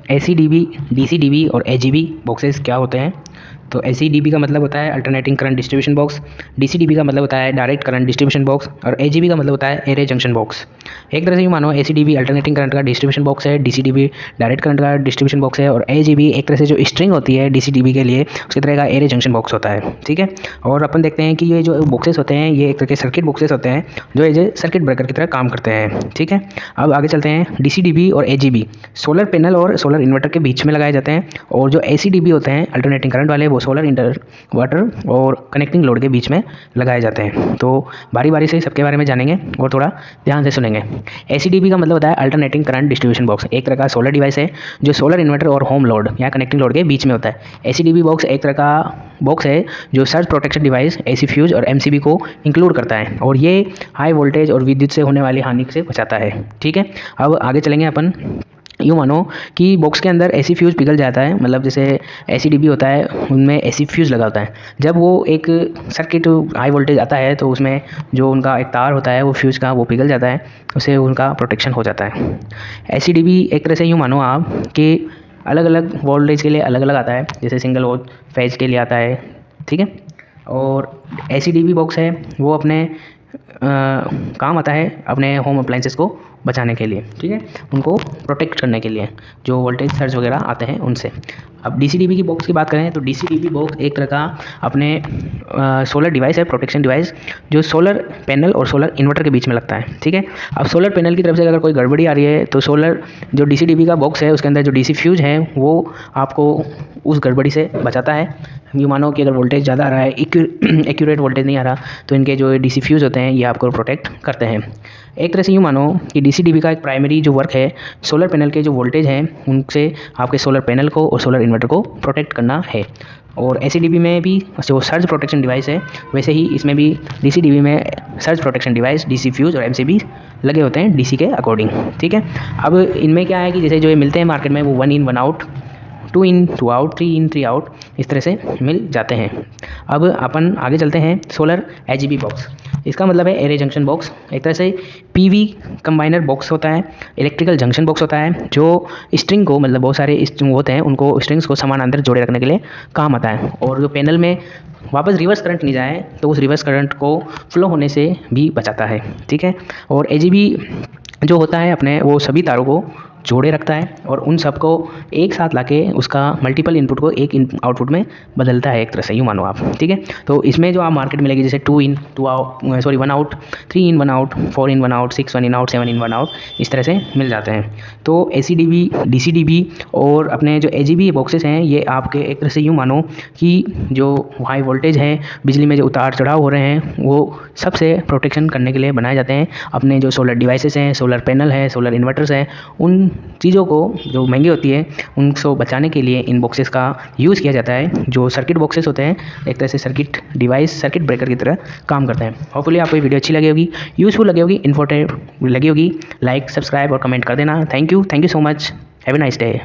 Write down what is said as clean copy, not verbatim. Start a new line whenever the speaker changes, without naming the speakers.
एसीडीबी, डीसीडीबी और AGB boxes क्या होते हैं? तो एसीडीबी का मतलब होता है अल्टरनेटिंग करंट डिस्ट्रीब्यूशन बॉक्स, डीसीडीबी का मतलब होता है डायरेक्ट करंट डिस्ट्रीब्यूशन बॉक्स और एजीबी का मतलब होता है एरे जंक्शन बॉक्स। एक तरह से यूँ मानो एसीडीबी अल्टरनेटिंग करंट का डिस्ट्रीब्यूशन बॉक्स है, डीसीडीबी डायरेक्ट करंट का डिस्ट्रीब्यूशन बॉक्स है और एजीबी एक तरह से जो स्ट्रिंग होती है डीसीडीबी के लिए उसकी तरह का एरे जंक्शन बॉक्स होता है। ठीक है, और अपन देखते हैं कि ये जो बॉक्सेस होते हैं ये एक तरह के सर्किट बॉक्सेस होते हैं जो एज ए सर्किट ब्रेकर की तरह काम करते हैं। ठीक है, अब आगे चलते हैं। डीसीडीबी और एजीबी सोलर पैनल और सोलर इन्वर्टर के बीच में लगाए जाते हैं और जो एसीडीबी होते हैं अल्टरनेटिंग करंट वाले वो सोलर इन्वर्टर और कनेक्टिंग लोड के बीच में लगाए जाते हैं। तो बारी बारी से सबके बारे में जानेंगे और थोड़ा ध्यान से सुनेंगे। एसीडीबी का मतलब होता है अल्टरनेटिंग करंट डिस्ट्रीब्यूशन बॉक्स, एक तरह का सोलर डिवाइस है जो सोलर इन्वर्टर और होम लोड या कनेक्टिंग लोड के बीच में होता है। एसीडीबी बॉक्स एक तरह का बॉक्स है जो surge protection device, AC fuse और एमसीबी को इंक्लूड करता है और ये हाई वोल्टेज और विद्युत से होने वाली हानि से बचाता है। ठीक है, अब आगे चलेंगे अपन। यूँ मानो कि बॉक्स के अंदर एसी फ्यूज़ पिघल जाता है, मतलब जैसे एसीडीबी होता है उनमें एसी फ्यूज़ लगा होता है। जब वो एक सर्किट हाई वोल्टेज आता है तो उसमें जो उनका एक तार होता है वो फ्यूज़ का वो पिघल जाता है, उससे उनका प्रोटेक्शन हो जाता है। एसीडीबी एक तरह से यूँ मानो आप कि अलग अलग वोल्टेज के लिए अलग अलग आता है, जैसे सिंगल फेज के लिए आता है। ठीक है, और एसीडीबी बॉक्स है वो अपने काम आता है अपने होम अप्लाइंसेस को बचाने के लिए। ठीक है, उनको प्रोटेक्ट करने के लिए जो वोल्टेज सर्ज वगैरह आते हैं उनसे। अब डीसीडीबी की बॉक्स की बात करें तो डीसीडीबी बॉक्स एक तरह का अपने सोलर डिवाइस है, प्रोटेक्शन डिवाइस जो सोलर पैनल और सोलर इन्वर्टर के बीच में लगता है। ठीक है, अब सोलर पैनल की तरफ से अगर कोई गड़बड़ी आ रही है तो सोलर जो डीसीडीबी का बॉक्स है उसके अंदर जो डीसी फ्यूज है वो आपको उस गड़बड़ी से बचाता है। यूँ मानो कि अगर वोल्टेज ज़्यादा आ रहा है, एक्यूरेट वोल्टेज नहीं आ रहा, तो इनके जो डीसी फ्यूज होते हैं ये आपको प्रोटेक्ट करते हैं। एक तरह से यूँ मानो कि डीसीडीबी का एक प्राइमरी जो वर्क है सोलर पैनल के जो वोल्टेज हैं उनसे आपके सोलर पैनल को और सोलर इन्वर्टर को प्रोटेक्ट करना है। और एसीडीबी में भी जो सर्ज प्रोटेक्शन डिवाइस है वैसे ही इसमें भी डीसीडीबी में surge protection device, DC fuse और एमसीबी लगे होते हैं डीसी के अकॉर्डिंग। ठीक है, अब इनमें क्या है कि जैसे जो ये मिलते हैं मार्केट में वो 1 in 1 out, 2 in 2 out, 3 in 3 out इस तरह से मिल जाते हैं। अब अपन आगे चलते हैं। सोलर एजीबी बॉक्स, इसका मतलब है एरे जंक्शन बॉक्स, एक तरह से पीवी कंबाइनर बॉक्स होता है, इलेक्ट्रिकल जंक्शन बॉक्स होता है जो स्ट्रिंग को, मतलब बहुत सारे स्ट्रिंग होते हैं उनको स्ट्रिंग्स को समानांतर जोड़े रखने के लिए काम आता है और जो पैनल में वापस रिवर्स करंट नहीं जाए तो उस रिवर्स करंट को फ्लो होने से भी बचाता है। ठीक है, और एजीबी जो होता है अपने वो सभी तारों को जोड़े रखता है और उन सबको एक साथ लाके उसका मल्टीपल इनपुट को एक आउटपुट में बदलता है, एक तरह से यूँ मानो आप। ठीक है, तो इसमें जो आप मार्केट में मिलेगी जैसे 2 in 2 out, sorry 1 out, 3 in 1 out, 4 in 1 out, 6 1 in out, 7 in 1 out इस तरह से मिल जाते हैं। तो एसीडीबी, डीसीडीबी और अपने जो एजीबी बॉक्सेस हैं ये आपके एक तरह से यूँ मानो कि जो हाई वोल्टेज है, बिजली में जो उतार चढ़ाव हो रहे हैं वो सबसे प्रोटेक्शन करने के लिए बनाए जाते हैं। अपने जो सोलर डिवाइसेस हैं, सोलर पैनल है, सोलर इन्वर्टर्स हैं, उन चीज़ों को जो महंगी होती है उनको बचाने के लिए इन बॉक्सेस का यूज़ किया जाता है। जो सर्किट बॉक्सेस होते हैं एक तरह से सर्किट डिवाइस, सर्किट ब्रेकर की तरह काम करते हैं। होपफुली आपको ये वीडियो अच्छी लगी होगी, यूज़फुल लगी होगी, इन्फॉर्मेटिव लगी होगी। लाइक, सब्सक्राइब और कमेंट कर देना। Thank you so much, have a nice day.